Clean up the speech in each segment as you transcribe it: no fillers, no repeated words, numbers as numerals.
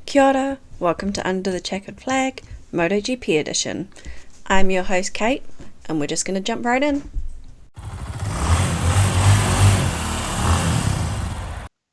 Kia ora, welcome to Under the Checkered Flag, MotoGP edition. I'm your host Kate, and we're just going to jump right in.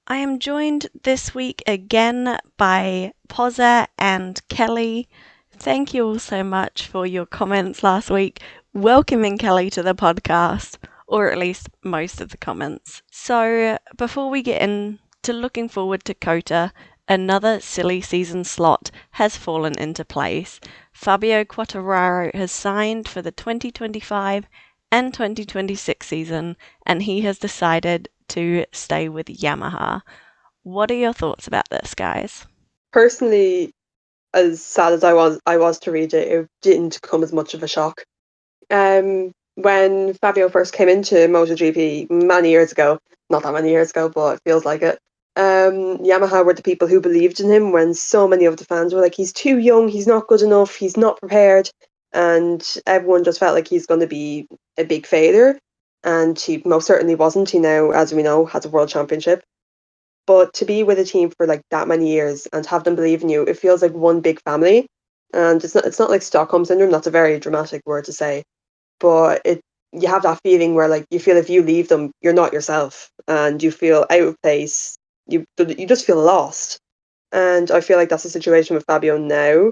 I am joined this week again by PozzA and Kelly. Thank you all so much for your comments last week, welcoming Kelly to the podcast, or at least most of the comments. So before we get into looking forward to COTA, another silly season slot has fallen into place. Fabio Quartararo has signed for the 2025 and 2026 season, and he has decided to stay with Yamaha. What are your thoughts about this, guys? Personally, as sad as I was to read it, it didn't come as much of a shock. When Fabio first came into MotoGP many years ago, not that many years ago, but it feels like it. Yamaha were the people who believed in him when so many of the fans were like, he's too young, he's not good enough, he's not prepared, and everyone just felt like he's going to be a big failure, and he most certainly wasn't. He now, as we know, has a world championship. But to be with a team for like that many years and have them believe in you, it feels like one big family. And it's not like Stockholm syndrome. That's a very dramatic word to say, but it you have that feeling where like you feel if you leave them, you're not yourself, and you feel out of place. You just feel lost. And I feel like that's the situation with Fabio now.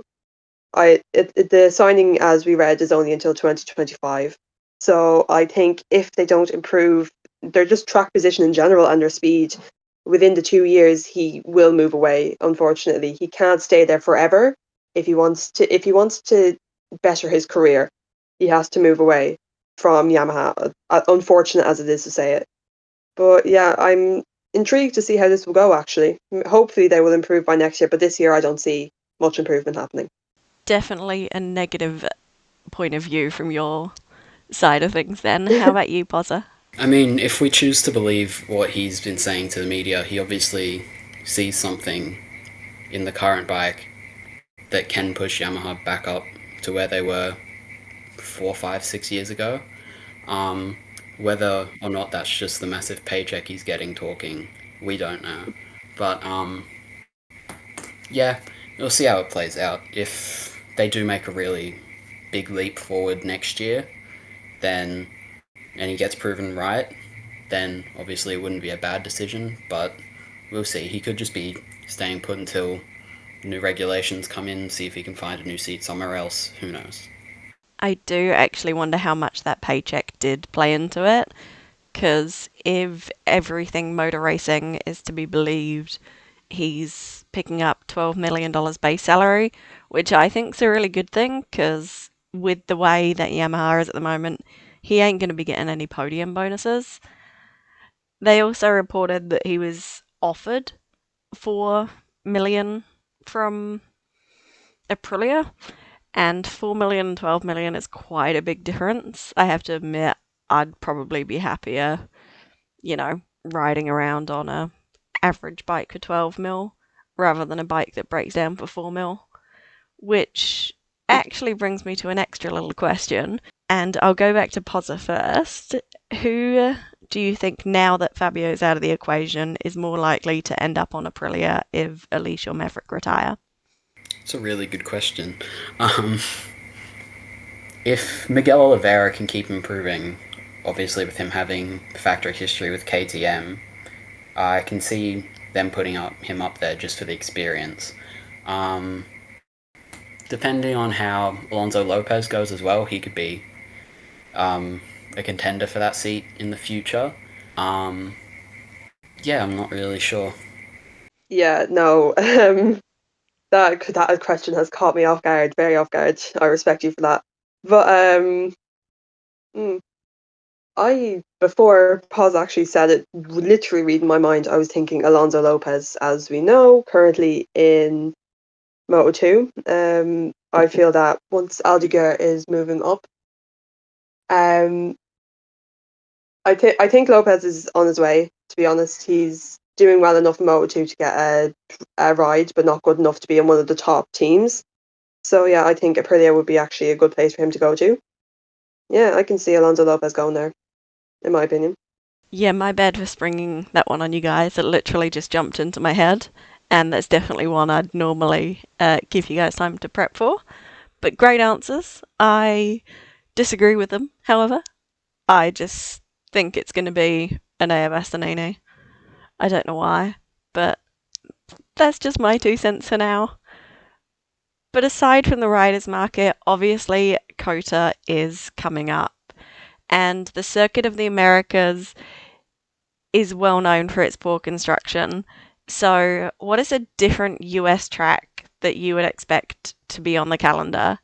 The signing, as we read, is only until 2025. So I think if they don't improve their just track position in general and their speed within the 2 years, he will move away. Unfortunately, he can't stay there forever. If he wants to better his career, he has to move away from Yamaha. Unfortunate as it is to say it, but yeah, I'm intrigued to see how this will go. Actually, hopefully they will improve by next year. But this year, I don't see much improvement happening. Definitely a negative point of view from your side of things then. How about you, Potter? I mean, if we choose to believe what he's been saying to the media, he obviously sees something in the current bike that can push Yamaha back up to where they were 4, 5, 6 years ago. Um, Whether or not that's just the massive paycheck he's getting talking, we don't know. But yeah, we'll see how it plays out. If they do make a really big leap forward next year, then and he gets proven right, then obviously it wouldn't be a bad decision. But we'll see. He could just be staying put until new regulations come in, see if he can find a new seat somewhere else. Who knows? I do actually wonder how much that paycheck did play into it, because if everything motor racing is to be believed, he's picking up $12 million base salary, which I think is a really good thing, because with the way that Yamaha is at the moment, he ain't going to be getting any podium bonuses. They also reported that he was offered 4 million from Aprilia, and 4 million and 12 million is quite a big difference. I have to admit, I'd probably be happier, riding around on a average bike for 12 mil rather than a bike that breaks down for 4 mil, which actually brings me to an extra little question. And I'll go back to Pozza first. Who do you think, now that Fabio's out of the equation, is more likely to end up on Aprilia if Alicia or Maverick retire? It's a really good question. Um, if Miguel Oliveira can keep improving, obviously with him having factory history with KTM, I can see them putting him up there just for the experience. Um, Depending on how Alonso Lopez goes as well, he could be a contender for that seat in the future. Um, yeah, I'm not really sure. Yeah, no. That question has caught me off guard, very off guard. I respect you for that. But mm, I before Paz actually said it, literally reading my mind, I was thinking Alonso Lopez, as we know, currently in Moto2. I feel that once Aldiger is moving up, um, I think Lopez is on his way. To be honest, he's doing well enough in Moto2 to get a ride, but not good enough to be in one of the top teams. So yeah, I think Aprilia would be actually a good place for him to go to. Yeah, I can see Alonso Lopez going there, in my opinion. Yeah, my bad for springing that one on you guys. It literally just jumped into my head. and that's definitely one I'd normally give you guys time to prep for. But great answers. I disagree with them, however. I just think it's going to be Enea Bastianini. I don't know why, but that's just my 2 cents for now. But aside from the riders market, obviously COTA is coming up, and the Circuit of the Americas is well known for its poor construction. So, what is a different US track that you would expect to be on the calendar?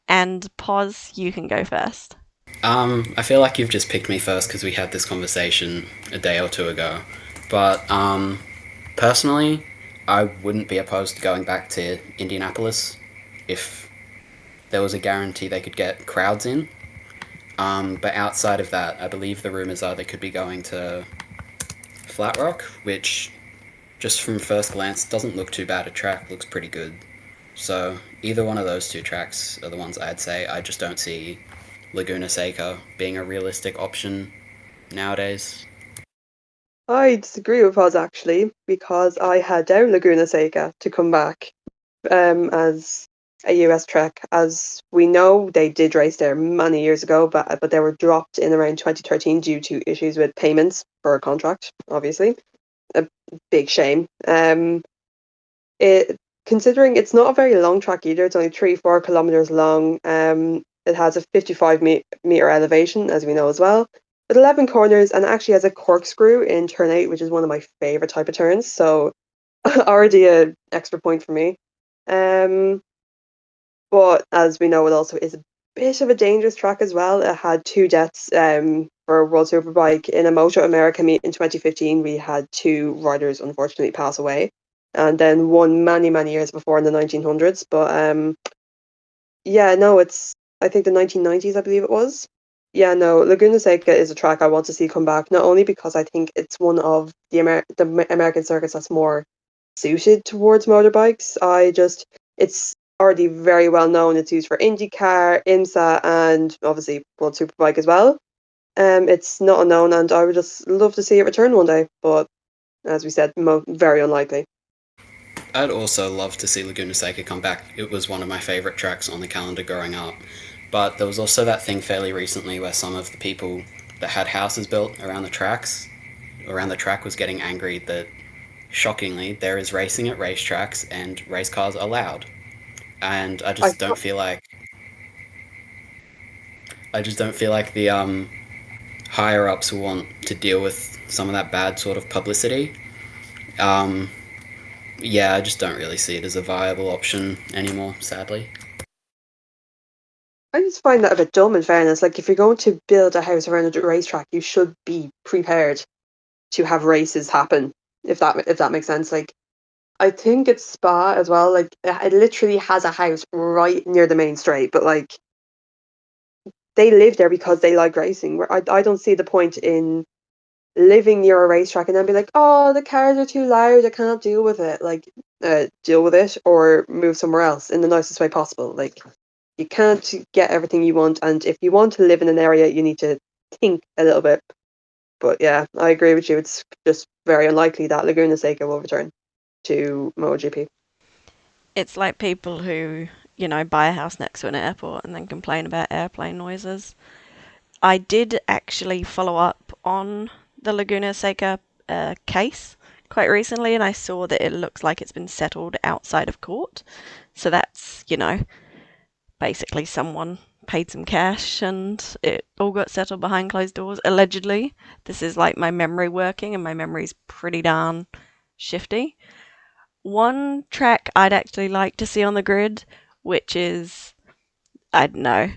And Poz, you can go first. I feel like you've just picked me first because we had this conversation a day or two ago. But personally, I wouldn't be opposed to going back to Indianapolis if there was a guarantee they could get crowds in. But outside of that, I believe the rumors are they could be going to Flat Rock, which, just from first glance, doesn't look too bad a track, looks pretty good. So either one of those two tracks are the ones I'd say. I just don't see Laguna Seca being a realistic option nowadays. I disagree with Oz actually, because I had down Laguna Seca to come back as a US track. As we know, they did race there many years ago, but they were dropped in around 2013 due to issues with payments for a contract, obviously. A big shame. It considering it's not a very long track either, it's only 3-4 kilometers long. It has a 55-meter elevation, as we know as well, with 11 corners, and actually has a corkscrew in turn 8, which is one of my favorite type of turns. So already an extra point for me. Um, but as we know, it also is a bit of a dangerous track as well. It had 2 deaths for World Superbike. In a Moto America meet in 2015, we had 2 riders unfortunately pass away. And then one many, many years before in the 1900s. But yeah, no, it's, I think the 1990s, I believe it was. Yeah, no, Laguna Seca is a track I want to see come back, not only because I think it's one of the American circuits that's more suited towards motorbikes. It's already very well known. It's used for IndyCar, IMSA, and obviously World Superbike as well. It's not unknown, and I would just love to see it return one day. But as we said, very unlikely. I'd also love to see Laguna Seca come back. It was one of my favourite tracks on the calendar growing up. But there was also that thing fairly recently where some of the people that had houses built around the track was getting angry that, shockingly, there is racing at racetracks and race cars are loud. And I I just don't feel like the higher ups want to deal with some of that bad sort of publicity. Um, yeah, I just don't really see it as a viable option anymore, sadly. I just find that a bit dumb. In fairness, like if you're going to build a house around a racetrack, you should be prepared to have races happen. If that makes sense, like I think it's Spa as well. Like it literally has a house right near the main straight, but like they live there because they like racing. Where I don't see the point in living near a racetrack and then be like, oh, the cars are too loud, I can't deal with it. Like, deal with it or move somewhere else in the nicest way possible. Like, you can't get everything you want, and if you want to live in an area, you need to think a little bit. But yeah, I agree with you. It's just very unlikely that Laguna Seca will return to MotoGP. It's like people who, buy a house next to an airport and then complain about airplane noises. I did actually follow up on the Laguna Seca case quite recently, and I saw that it looks like it's been settled outside of court. So that's, basically someone paid some cash and it all got settled behind closed doors, allegedly. This is like my memory working, and my memory's pretty darn shifty. One track I'd actually like to see on the grid, which is, I don't know,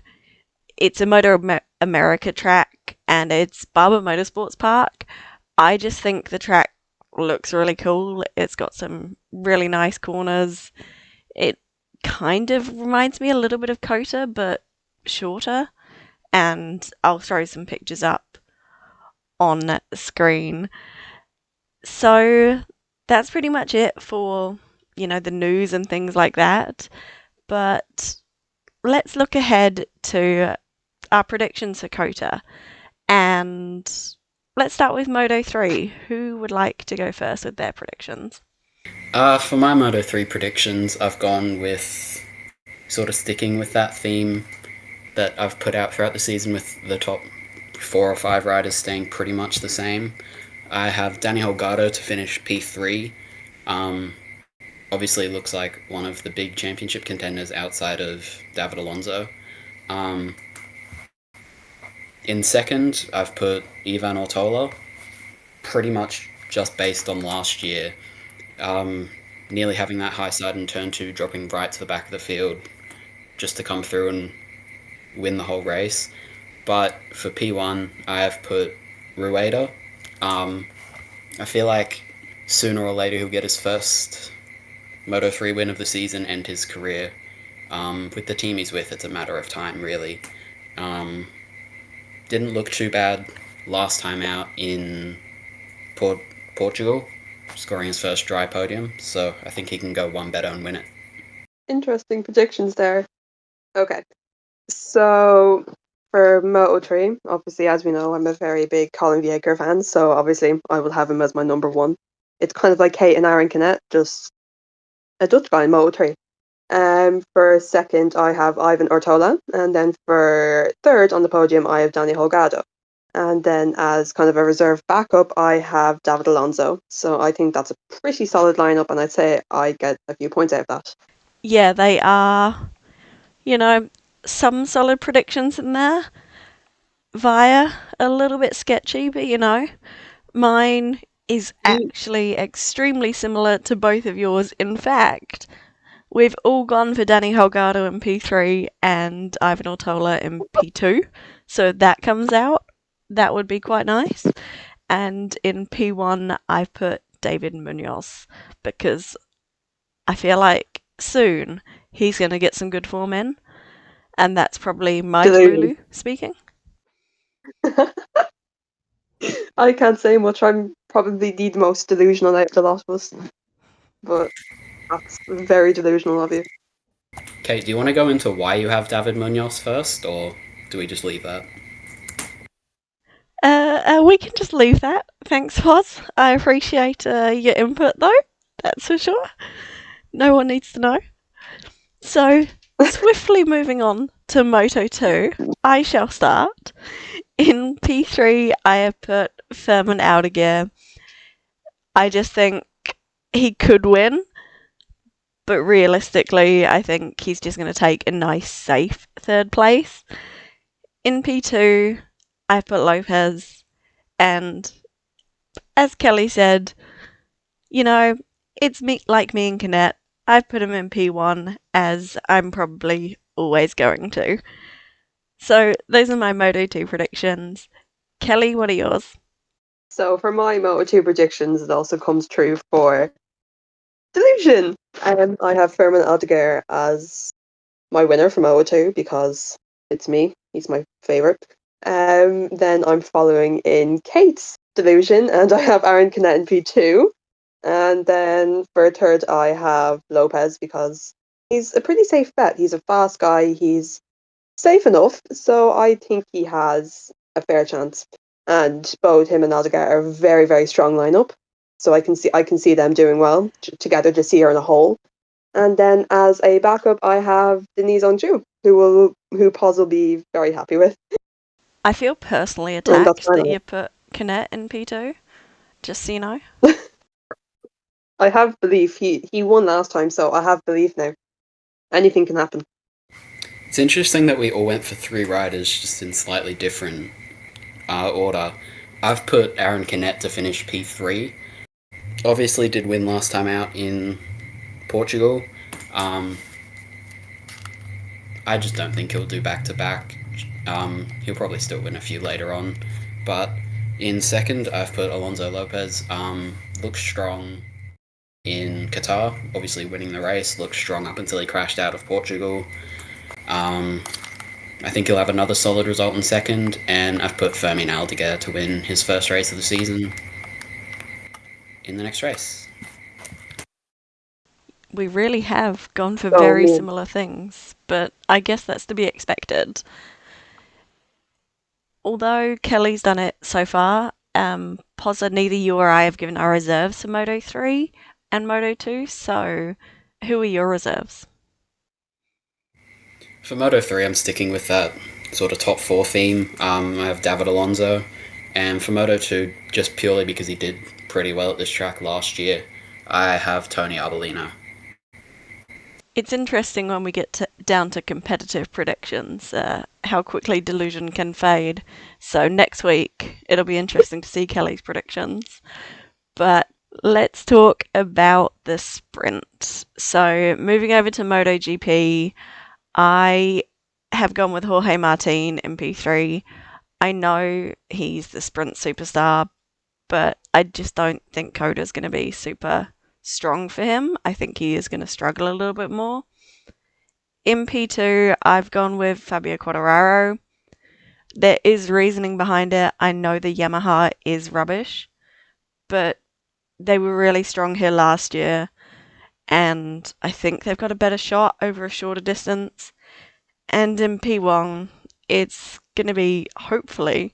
it's a Moto America track and it's Barber Motorsports Park. I just think the track looks really cool. It's got some really nice corners. It kind of reminds me a little bit of COTA, but shorter. And I'll throw some pictures up on the screen. So that's pretty much it for, the news and things like that. But let's look ahead to our predictions for COTA. And let's start with Moto 3. Who would like to go first with their predictions? For my Moto3 predictions, I've gone with sort of sticking with that theme that I've put out throughout the season, with the top 4 or 5 riders staying pretty much the same. I have Danny Holgado to finish P3. Um, Obviously, looks like one of the big championship contenders outside of David Alonso. Um, in second, I've put Ivan Ortola, pretty much just based on last year. Um, Nearly having that high side in turn two, dropping right to the back of the field just to come through and win the whole race. But for P1, I have put Rueda. Um, I feel like sooner or later he'll get his first Moto3 win of the season and his career. With the team he's with, it's a matter of time, really. Um, didn't look too bad last time out in Portugal, scoring his first dry podium, so I think he can go one better and win it. Interesting predictions there. Okay, so for Moto3, obviously, as we know, I'm a very big Colin Vieker fan, so obviously I will have him as my number one. It's kind of like Kate and Aaron Canet, just a Dutch guy in Moto3. For second, I have Ivan Ortola, and then for third on the podium, I have Danny Holgado. And then as kind of a reserve backup, I have David Alonso. So I think that's a pretty solid lineup, and I'd say I get a few points out of that. Yeah, they are, some solid predictions in there. Via a little bit sketchy, but mine is actually extremely similar to both of yours. In fact, we've all gone for Danny Holgado in P3 and Ivan Ortola in P2. So if that comes out, that would be quite nice. And in P1, I've put David Munoz because I feel like soon he's going to get some good form in. And that's probably my Delusion. Delulu speaking. I can't say much. I'm probably the most delusional out of the lot of us. But that's very delusional of you. Kate, do you want to go into why you have David Munoz first, or do we just leave that? We can just leave that. Thanks, Poz. I appreciate your input, though. That's for sure. No one needs to know. So, swiftly moving on to Moto2, I shall start. In P3, I have put Furman Aldeguer. I just think he could win, but realistically, I think he's just going to take a nice, safe third place. In P2, I put Lopez, and as Kelly said, it's like me and Canet. I've put him in P1 as I'm probably always going to. So those are my Moto2 predictions. Kelly, what are yours? So for my Moto2 predictions, it also comes true for Delusion. I have Furman Aldeguer as my winner from Moto2 because it's me. He's my favourite. Then I'm following in Kate's Delusion, and I have Aaron Canet in P2. And then for third, I have Lopez because he's a pretty safe bet. He's a fast guy. He's safe enough, so I think he has a fair chance. And both him and Aldegar are a very, very strong lineup. So I can see them doing well together this year in a whole. And then as a backup, I have Denise Onju, who Poz will be very happy with. I feel personally And that's attacked my that lineup. you put Canet in P2, just so you know. I have belief. He won last time, so I have belief now. Anything can happen. It's interesting that we all went for 3 riders, just in slightly different order. I've put Aaron Canet to finish P3. Obviously, did win last time out in Portugal. Um, I just don't think he'll do back to back. He'll probably still win a few later on. But in second, I've put Alonso Lopez. Looks strong in Qatar, obviously winning the race. Looked strong up until he crashed out of Portugal. I think he'll have another solid result in second, and I've put Fermin Aldeguer to win his first race of the season in the next race. We really have gone for So very me. similar things, but I guess that's to be expected. Although Kelly's done it so far, PozzA, neither you or I have given our reserves for Moto3, and Moto2. So, who are your reserves? For Moto3, I'm sticking with that sort of top four theme. I have David Alonso, and for Moto2, just purely because he did pretty well at this track last year, I have Tony Arbolino. It's interesting when we get down to competitive predictions, how quickly delusion can fade. So next week, it'll be interesting to see Kelly's predictions. But let's talk about the sprint. So moving over to MotoGP, I have gone with Jorge Martin in P3. I know he's the sprint superstar, but I just don't think COTA's going to be super strong for him. I think he is going to struggle a little bit more. In P2, I've gone with Fabio Quartararo. There is reasoning behind it. I know the Yamaha is rubbish, but they were really strong here last year, and I think they've got a better shot over a shorter distance. And in P1, it's going to be, hopefully,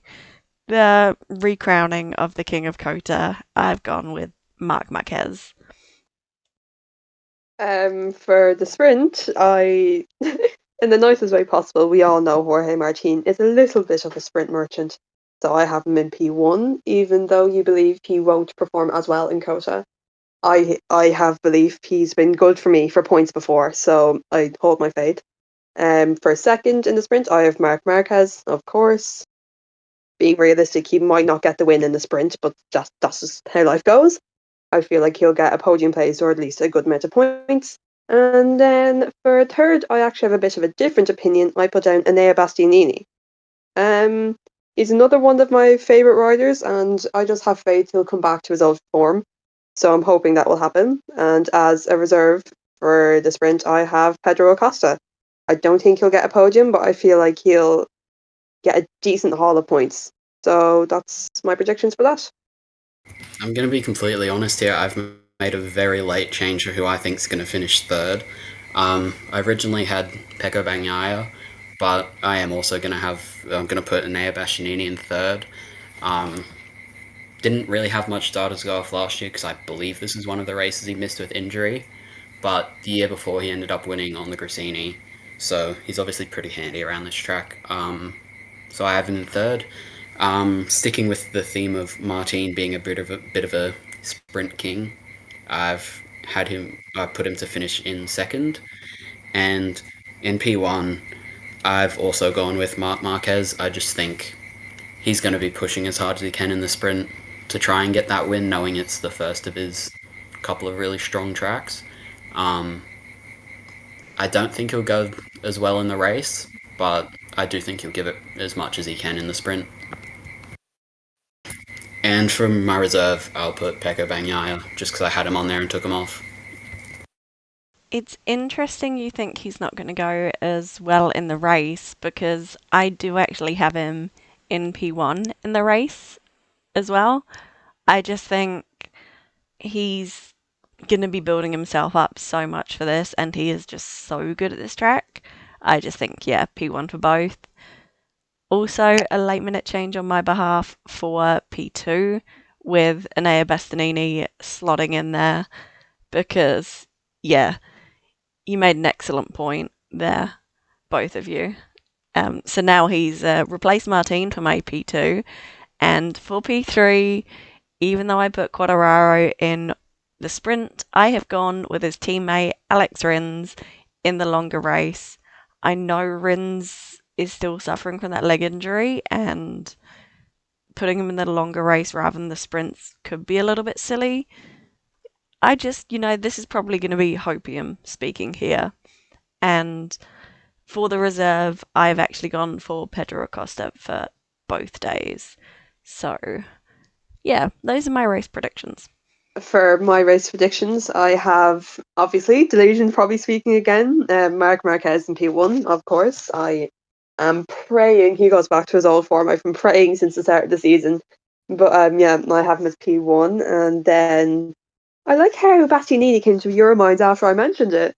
the recrowning of the King of COTA. I've gone with Marc Marquez. For the sprint, I, in the nicest way possible, we all know Jorge Martin is a little bit of a sprint merchant. So I have him in P1, even though you believe he won't perform as well in COTA. I have belief he's been good for me for points before, so I hold my faith. For second in the sprint, I have Marc Marquez, of course. Being realistic, he might not get the win in the sprint, but that's just how life goes. I feel like he'll get a podium place or at least a good amount of points. And then for third, I actually have a bit of a different opinion. I put down Enea Bastianini. Um, he's another one of my favourite riders, and I just have faith he'll come back to his old form. So I'm hoping that will happen. And as a reserve for the sprint, I have Pedro Acosta. I don't think he'll get a podium, but I feel like he'll get a decent haul of points. So that's my predictions for that. I'm going to be completely honest here. I've made a very late change for who I think is going to finish third. I originally had Pecco Bagnaia, but I am also going to I'm going to put Enea Bastianini in third. Um, didn't really have much data to go off last year because I believe this is one of the races he missed with injury. But the year before, he ended up winning on the Grissini, so he's obviously pretty handy around this track. So I have him in third. Sticking with the theme of Martin being a bit of a sprint king, I've had him. I put him to finish in second, and in P1, I've also gone with Marc Marquez. I just think he's going to be pushing as hard as he can in the sprint to try and get that win, knowing it's the first of his couple of really strong tracks. Um, I don't think he'll go as well in the race, but I do think he'll give it as much as he can in the sprint. And from my reserve, I'll put Pecco Bagnaia, just because I had him on there and took him off. It's interesting you think he's not going to go as well in the race because I do actually have him in P1 in the race as well. I just think he's going to be building himself up so much for this, and he is just so good at this track. I just think, yeah, P1 for both. Also, a late minute change on my behalf for P2 with Enea Bastianini slotting in there because, yeah, you made an excellent point there, both of you. So now he's replaced Martin for my P2, and for P3, even though I put Quartararo in the sprint, I have gone with his teammate Alex Rins in the longer race. I know Rins is still suffering from that leg injury, and putting him in the longer race rather than the sprints could be a little bit silly. I just, this is probably going to be hopium speaking here. And for the reserve, I've actually gone for Pedro Acosta for both days. So, yeah, those are my race predictions. For my race predictions, I have obviously Delusion probably speaking again. Marc Marquez in P1, of course. I am praying he goes back to his old form. I've been praying since the start of the season. But yeah, I have him as P1. And then I like how Bastianini came to your minds after I mentioned it.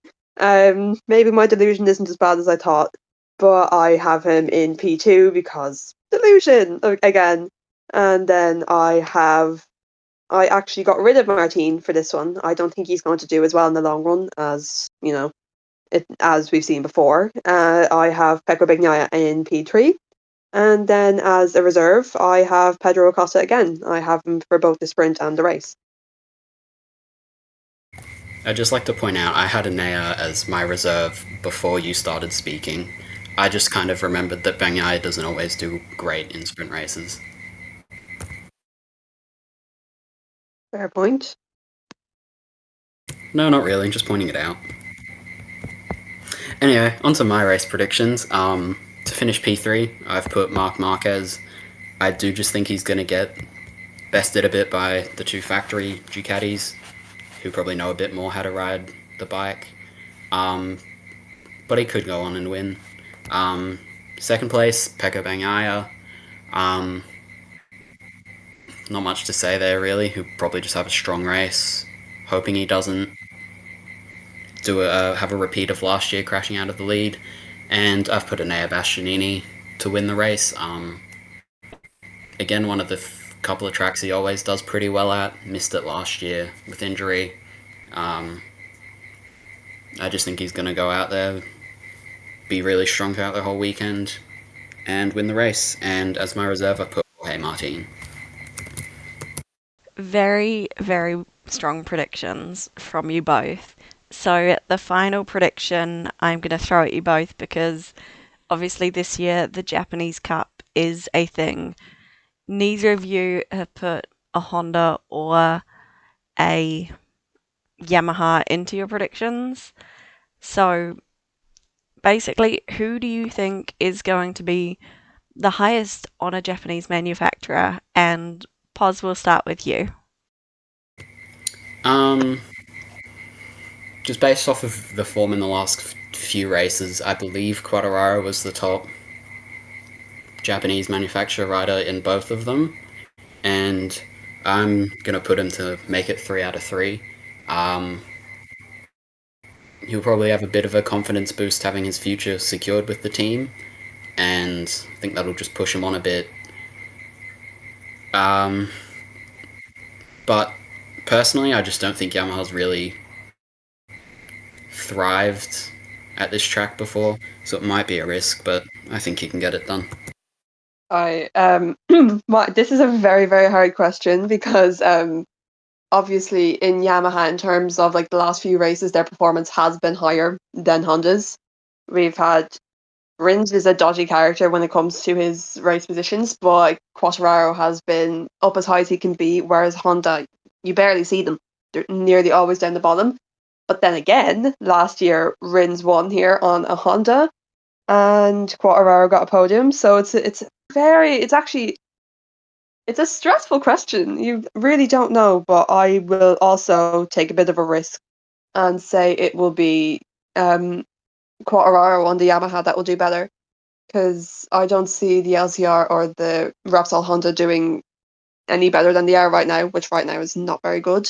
Maybe my delusion isn't as bad as I thought, but I have him in P2 because delusion again. And then I have I actually got rid of Martin for this one. I don't think he's going to do as well in the long run as as we've seen before. I have Pecco Bagnaia in P3. And then as a reserve, I have Pedro Acosta again. I have him for both the sprint and the race. I'd just like to point out I had Anea as my reserve before you started speaking. I just kind of remembered that Bagnaia doesn't always do great in sprint races. Fair point. No, not really, just pointing it out. Anyway, onto my race predictions. To finish P3, I've put Marc Marquez. I do just think he's going to get bested a bit by the two factory Ducatis, who probably know a bit more how to ride the bike. But he could go on and win. Second place, Pecco Bagnaia. Not much to say there, really. He'll probably just have a strong race. Hoping he doesn't have a repeat of last year, crashing out of the lead. And I've put Enea Bastianini to win the race. Again, one of the couple of tracks he always does pretty well at. Missed it last year with injury. I just think he's going to go out there, be really strong throughout the whole weekend, and win the race. And as my reserve, I put Jorge Martin. Very, very strong predictions from you both. So the final prediction I'm going to throw at you both because obviously this year the Japanese Cup is a thing. Neither of you have put a Honda or a Yamaha into your predictions. So basically, who do you think is going to be the highest on a Japanese manufacturer? And Poz, will start with you. Just based off of the form in the last few races, I believe Quartararo was the top Japanese manufacturer rider in both of them, and I'm gonna put him to make it 3 out of 3. He'll probably have a bit of a confidence boost having his future secured with the team, and I think that'll just push him on a bit. But personally, I just don't think Yamaha's really thrived at this track before, so it might be a risk, but I think he can get it done. This is a very, very hard question because obviously in Yamaha, in terms of like the last few races, their performance has been higher than Honda's. We've had Rins is a dodgy character when it comes to his race positions, but Quartararo has been up as high as he can be, whereas Honda, you barely see them. They're nearly always down the bottom. But then again, last year Rins won here on a Honda, and Quartararo got a podium. So it's a stressful question. You really don't know, but I will also take a bit of a risk and say it will be Quartararo on the Yamaha that will do better, because I don't see the LCR or the Repsol Honda doing any better than they are right now, which right now is not very good.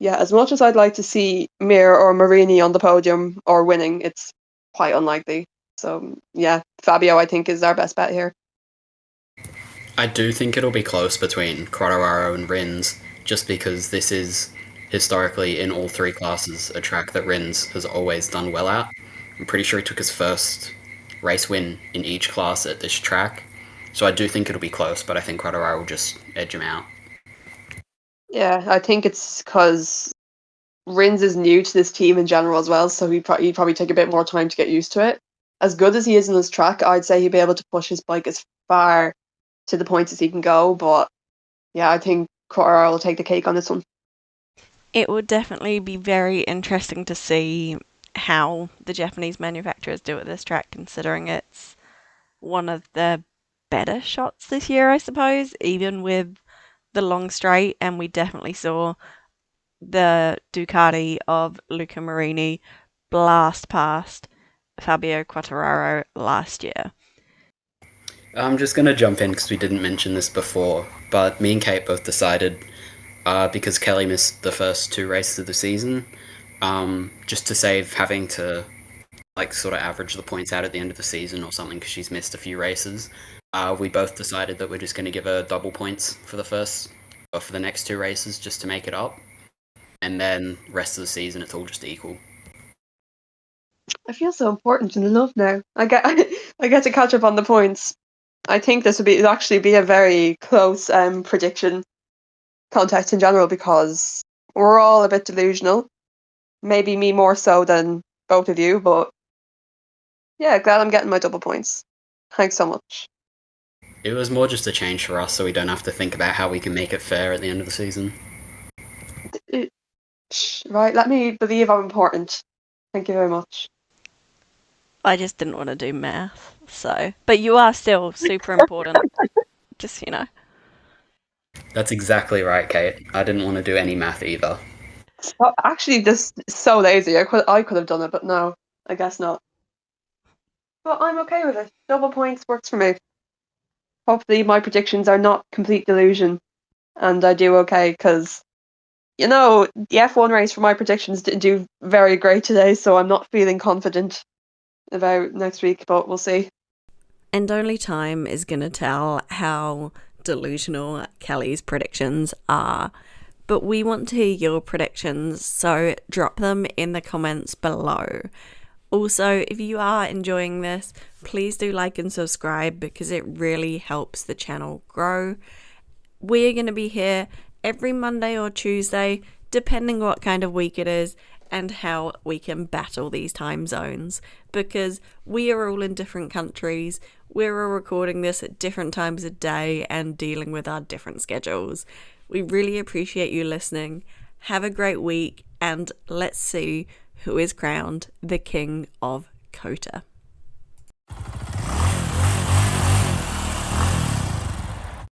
Yeah, as much as I'd like to see Mir or Marini on the podium or winning, it's quite unlikely. So yeah, Fabio I think is our best bet here. I do think it'll be close between Quartararo and Rins, just because this is historically in all three classes a track that Rins has always done well at. I'm pretty sure he took his first race win in each class at this track, so I do think it'll be close, but I think Quartararo will just edge him out. Yeah, I think it's because Rins is new to this team in general as well, so he'd probably take a bit more time to get used to it. As good as he is in this track, I'd say he'd be able to push his bike as far to the points as he can go, but yeah, I think Quartararo will take the cake on this one. It would definitely be very interesting to see how the Japanese manufacturers do at this track, considering it's one of the better shots this year, I suppose, even with the long straight. And we definitely saw the Ducati of Luca Marini blast past Fabio Quartararo last year. I'm just going to jump in because we didn't mention this before, but me and Kate both decided, because Kelly missed the first two races of the season, just to save having to like sort of average the points out at the end of the season or something because she's missed a few races. We both decided that we're just going to give her double points for the first but for the next 2 races just to make it up, and then rest of the season it's all just equal. I feel so important in love now. I get I get to catch up on the points. I think this would actually be a very close prediction contest in general because we're all a bit delusional. Maybe me more so than both of you, but yeah, glad I'm getting my double points. Thanks so much. It was more just a change for us so we don't have to think about how we can make it fair at the end of the season. Right, let me believe I'm important. Thank you very much. I just didn't want to do math, so. But you are still super important. Just, That's exactly right, Kate. I didn't want to do any math either. Actually, this is so lazy. I could have done it, but no, I guess not. But I'm okay with it. Double points works for me. Hopefully, my predictions are not complete delusion, and I do okay because the F1 race for my predictions didn't do very great today, so I'm not feeling confident about next week. But we'll see. And only time is going to tell how delusional Kelly's predictions are. But we want to hear your predictions, so drop them in the comments below. Also, if you are enjoying this, please do like and subscribe because it really helps the channel grow. We're going to be here every Monday or Tuesday, depending what kind of week it is and how we can battle these time zones, because we are all in different countries. We're all recording this at different times of day and dealing with our different schedules. We really appreciate you listening. Have a great week, and let's see who is crowned the king of COTA.